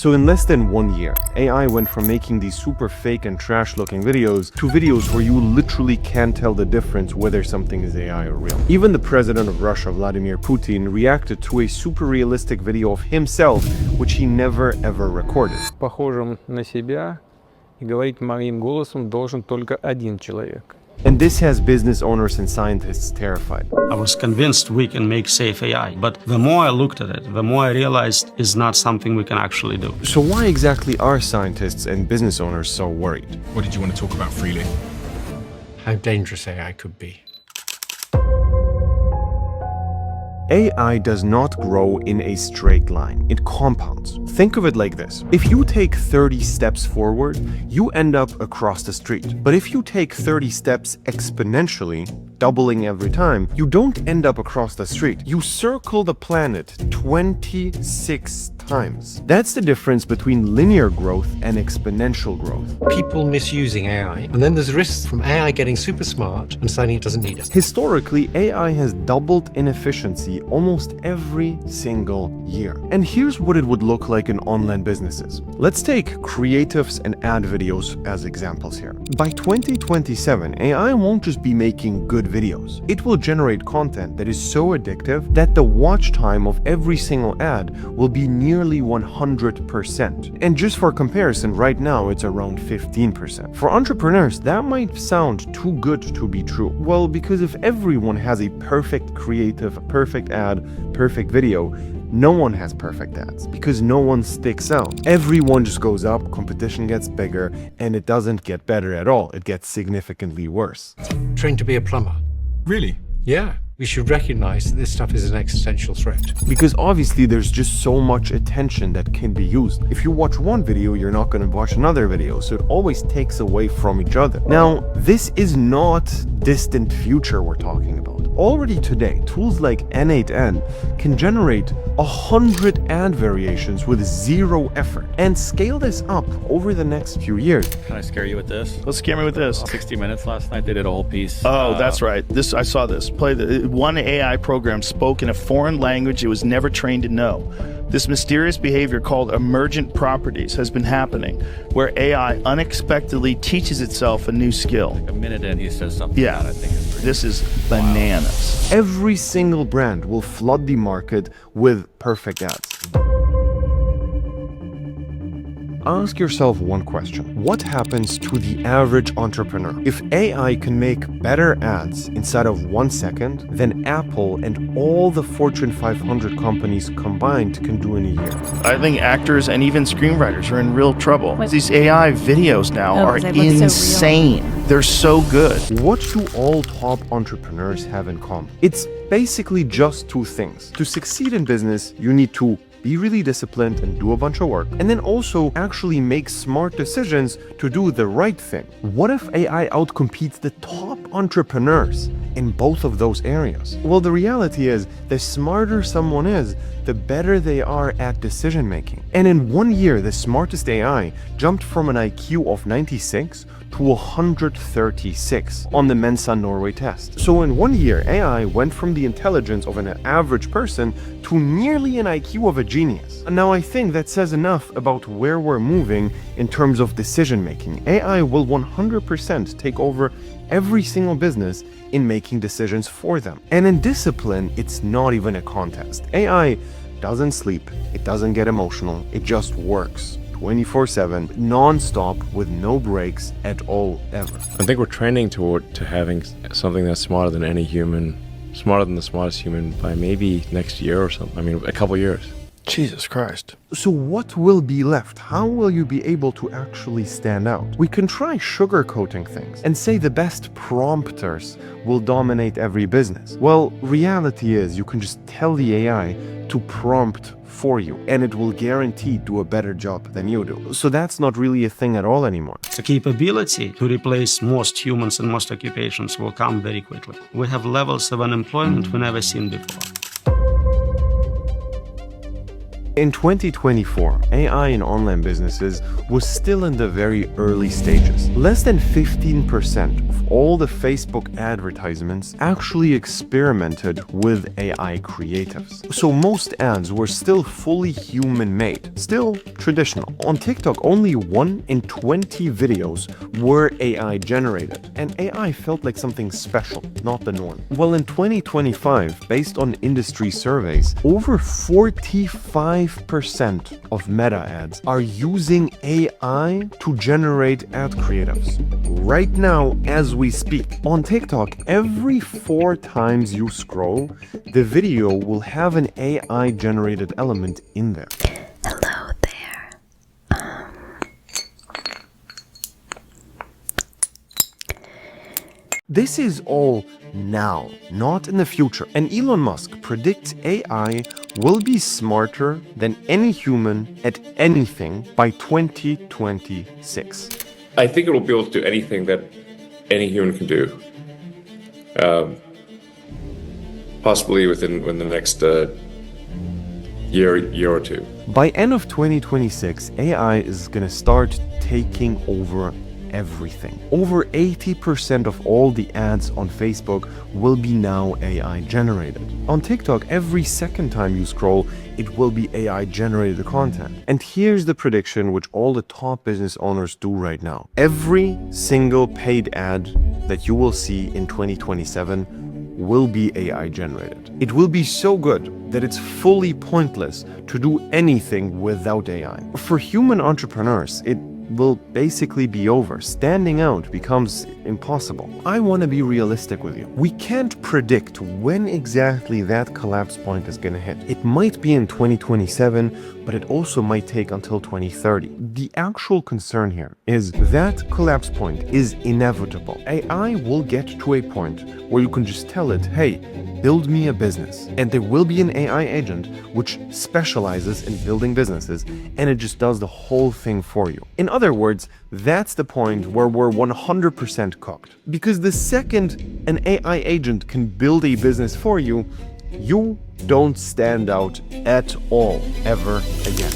So in less than 1 year, AI went from making these super fake and trash-looking videos to videos where you literally can't tell the difference whether something is AI or real. Even the president of Russia, Vladimir Putin, reacted to a super realistic video of himself, which he never ever recorded. Похожим на себя и говорить моим голосом должен только один человек. And this has business owners and scientists terrified. I was convinced we can make safe AI, but the more I looked at it, the more I realized it's not something we can actually do. So why exactly are scientists and business owners so worried? What did you want to talk about freely? How dangerous AI could be. AI does not grow in a straight line. It compounds. Think of it like this. If you take 30 steps forward, you end up across the street. But if you take 30 steps exponentially, doubling every time, you don't end up across the street. You circle the planet 26 times. That's the difference between linear growth and exponential growth. People misusing AI, and then there's risks from AI getting super smart and deciding it doesn't need us. Historically, AI has doubled in efficiency almost every single year. And here's what it would look like in online businesses. Let's take creatives and ad videos as examples here. By 2027, AI won't just be making good videos. It will generate content that is so addictive that the watch time of every single ad will be nearly 100%. And just for comparison, right now it's around 15%. For entrepreneurs, that might sound too good to be true. Well, because if everyone has a perfect creative, perfect ad, perfect video, no one has perfect ads because no one sticks out. Everyone just goes up, competition gets bigger, and it doesn't get better at all. It gets significantly worse. Trained to be a plumber. Really? Yeah. We should recognize that this stuff is an existential threat. Because obviously there's just so much attention that can be used. If you watch one video, you're not going to watch another video, so it always takes away from each other. Now, this is not distant future we're talking about. Already today, tools like N8N can generate 100 ad variations with zero effort and scale this up over the next few years. Can I scare you with this? Let's scare me with this. 60 Minutes last night, they did a whole piece. Oh, that's right. I saw this. One AI program spoke in a foreign language it was never trained to know. This mysterious behavior called emergent properties has been happening, where AI unexpectedly teaches itself a new skill. Like a minute in, he says something. Yeah, that I think is pretty this is bananas. Every single brand will flood the market with perfect ads. Ask yourself one question. What happens to the average entrepreneur? If AI can make better ads inside of 1 second than Apple and all the Fortune 500 companies combined can do in a year. I think actors and even screenwriters are in real trouble. These AI videos now are insane. They're so good. What do all top entrepreneurs have in common? It's basically just two things. To succeed in business, you need to be really disciplined and do a bunch of work, and then also actually make smart decisions to do the right thing. What if AI outcompetes the top entrepreneurs in both of those areas? Well, the reality is, the smarter someone is, the better they are at decision making. And in 1 year, the smartest AI jumped from an IQ of 96 to 136 on the Mensa Norway test. So in 1 year, AI went from the intelligence of an average person to nearly an IQ of a genius. Now I think that says enough about where we're moving in terms of decision making. AI will 100% take over every single business in making decisions for them. And in discipline, it's not even a contest. AI doesn't sleep, it doesn't get emotional, it just works 24/7, non-stop, with no breaks at all, ever. I think we're trending to having something that's smarter than any human, smarter than the smartest human by maybe next year or something. I mean, a couple years. Jesus Christ. So what will be left? How will you be able to actually stand out? We can try sugarcoating things and say the best prompters will dominate every business. Well, reality is you can just tell the AI to prompt for you, and it will guarantee do a better job than you do. So that's not really a thing at all anymore. The capability to replace most humans and most occupations will come very quickly. We have levels of unemployment we've never seen before. In 2024, AI in online businesses was still in the very early stages. Less than 15% of all the Facebook advertisements actually experimented with AI creatives. So most ads were still fully human-made, still traditional. On TikTok, only 1 in 20 videos were AI generated, and AI felt like something special, not the norm. Well, in 2025, based on industry surveys, over 45% of Meta ads are using AI to generate ad creatives. Right now, as we speak, on TikTok, every 4 times you scroll, the video will have an AI-generated element in there. Hello there. This is all now, not in the future. And Elon Musk predicts AI will be smarter than any human at anything by 2026. I think it will be able to do anything that any human can do. Possibly within the next year or two. By end of 2026, AI is going to start taking over everything. Over 80% of all the ads on Facebook will be now AI generated. On TikTok, every second time you scroll, it will be AI generated content. And here's the prediction which all the top business owners do right now. Every single paid ad that you will see in 2027 will be AI generated. It will be so good that it's fully pointless to do anything without AI. For human entrepreneurs, it will basically be over. Standing out becomes impossible. I want to be realistic with you. We can't predict when exactly that collapse point is going to hit. It might be in 2027, but it also might take until 2030. The actual concern here is that collapse point is inevitable. AI will get to a point where you can just tell it, hey, build me a business. And there will be an AI agent which specializes in building businesses, and it just does the whole thing for you. In other words, that's the point where we're 100% cooked. Because the second an AI agent can build a business for you, you don't stand out at all ever again.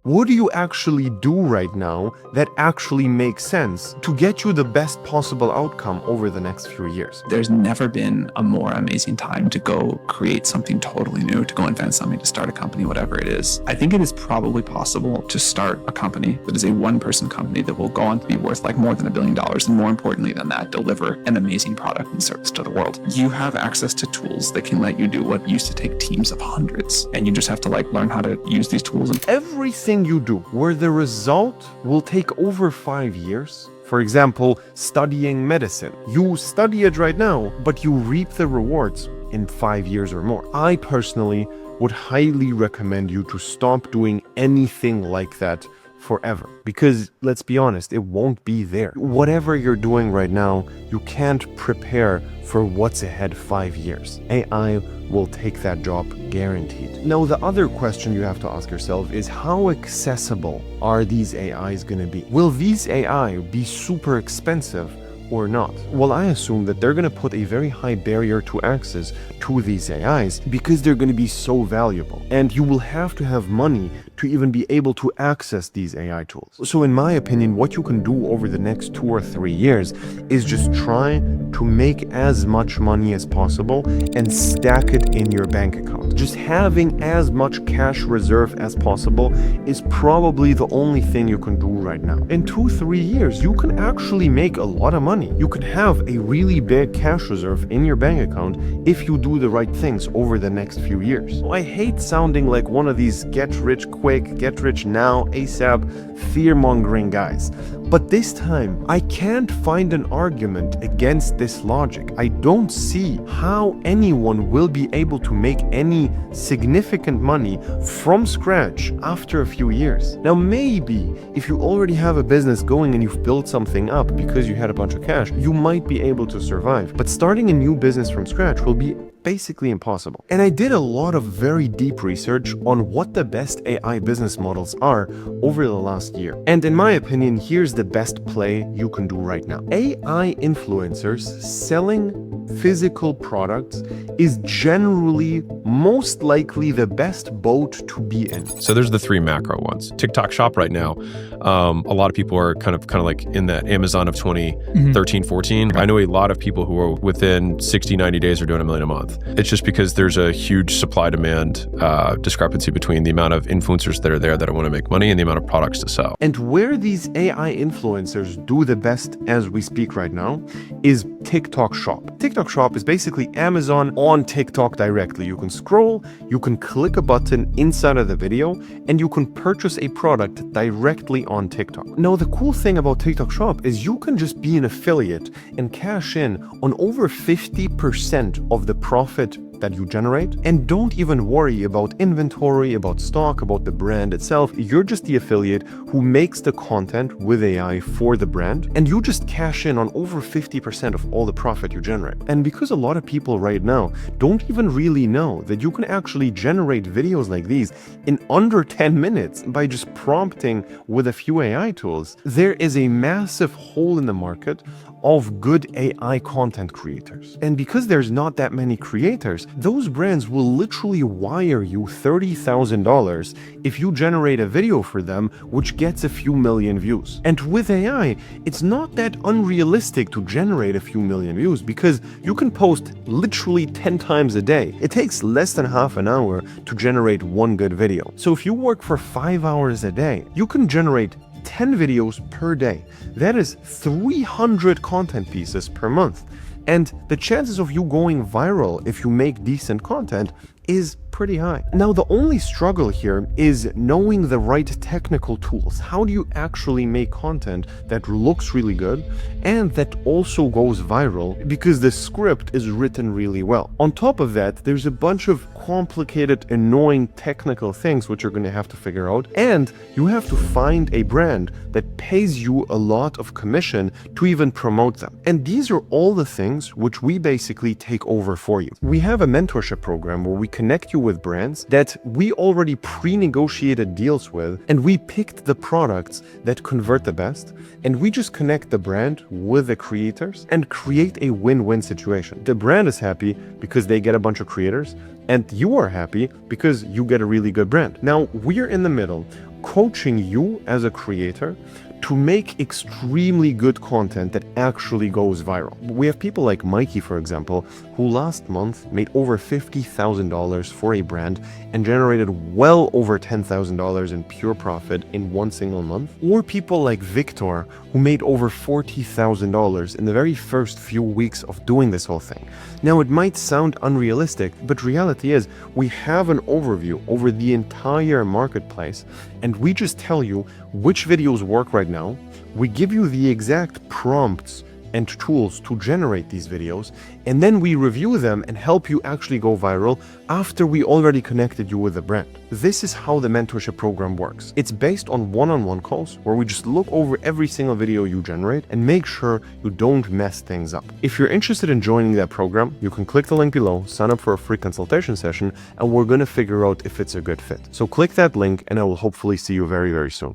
What do you actually do right now that actually makes sense to get you the best possible outcome over the next few years? There's never been a more amazing time to go create something totally new, to go invent something, to start a company, whatever it is. I think it is probably possible to start a company that is a one-person company that will go on to be worth like more than $1 billion, and more importantly than that, deliver an amazing product and service to the world. You have access to tools that can let you do what used to take teams of hundreds, and you just have to like learn how to use these tools. Everything you do where the result will take over 5 years, for example, studying medicine. You study it right now, but you reap the rewards in 5 years or more. I personally would highly recommend you to stop doing anything like that forever, because let's be honest, it won't be there. Whatever you're doing right now, you can't prepare for what's ahead 5 years. AI will take that job guaranteed. Now, the other question you have to ask yourself is, how accessible are these AIs going to be? Will these AI be super expensive or not? Well, I assume that they're going to put a very high barrier to access to these AIs because they're going to be so valuable. And you will have to have money to even be able to access these AI tools. So in my opinion, what you can do over the next 2 or 3 years is just try to make as much money as possible and stack it in your bank account. Just having as much cash reserve as possible is probably the only thing you can do right now. In 2-3 years, you can actually make a lot of money. You can have a really big cash reserve in your bank account if you do the right things over the next few years. So I hate sounding like one of these get rich quick, get rich now, ASAP, fear-mongering guys. But this time, I can't find an argument against this logic. I don't see how anyone will be able to make any significant money from scratch after a few years. Now, maybe if you already have a business going and you've built something up because you had a bunch of cash, you might be able to survive. But starting a new business from scratch will be basically impossible. And I did a lot of very deep research on what the best AI business models are over the last year. And in my opinion, here's the best play you can do right now. AI influencers selling physical products is generally most likely the best boat to be in. So there's the three macro ones. TikTok Shop right now, a lot of people are kind of like in that Amazon of 2013, 14. I know a lot of people who are within 60, 90 days are doing $1 million a month. It's just because there's a huge supply-demand discrepancy between the amount of influencers that are there that want to make money and the amount of products to sell. And where these AI influencers do the best as we speak right now is TikTok Shop. TikTok Shop is basically Amazon on TikTok directly. You can scroll, you can click a button inside of the video, and you can purchase a product directly on TikTok. Now, the cool thing about TikTok Shop is you can just be an affiliate and cash in on over 50% of the profit that you generate, and don't even worry about inventory, about stock, about the brand itself. You're just the affiliate who makes the content with AI for the brand, and you just cash in on over 50% of all the profit you generate. And because a lot of people right now don't even really know that you can actually generate videos like these in under 10 minutes by just prompting with a few AI tools, there is a massive hole in the market of good AI content creators. And because there's not that many creators, those brands will literally wire you $30,000 if you generate a video for them which gets a few million views. And with AI, it's not that unrealistic to generate a few million views because you can post literally 10 times a day. It takes less than half an hour to generate one good video. So if you work for 5 hours a day, you can generate 10 videos per day. That is 300 content pieces per month. And the chances of you going viral if you make decent content is pretty high. Now, the only struggle here is knowing the right technical tools. How do you actually make content that looks really good and that also goes viral because the script is written really well? On top of that, there's a bunch of complicated, annoying technical things which you're going to have to figure out, and you have to find a brand that pays you a lot of commission to even promote them. And these are all the things which we basically take over for you. We have a mentorship program where we connect you with brands that we already pre-negotiated deals with, and we picked the products that convert the best, and we just connect the brand with the creators and create a win-win situation. The brand is happy because they get a bunch of creators, and you are happy because you get a really good brand. Now, we're in the middle, coaching you as a creator to make extremely good content that actually goes viral. We have people like Mikey, for example, who last month made over $50,000 for a brand and generated well over $10,000 in pure profit in one single month. Or people like Victor, who made over $40,000 in the very first few weeks of doing this whole thing. Now, it might sound unrealistic, but reality is we have an overview over the entire marketplace, and we just tell you which videos work right now. We give you the exact prompts and tools to generate these videos, and then we review them and help you actually go viral after we already connected you with the brand. This is how the mentorship program works. It's based on one-on-one calls where we just look over every single video you generate and make sure you don't mess things up. If you're interested in joining that program, you can click the link below, sign up for a free consultation session, and we're going to figure out if it's a good fit. So click that link and I will hopefully see you very, very soon.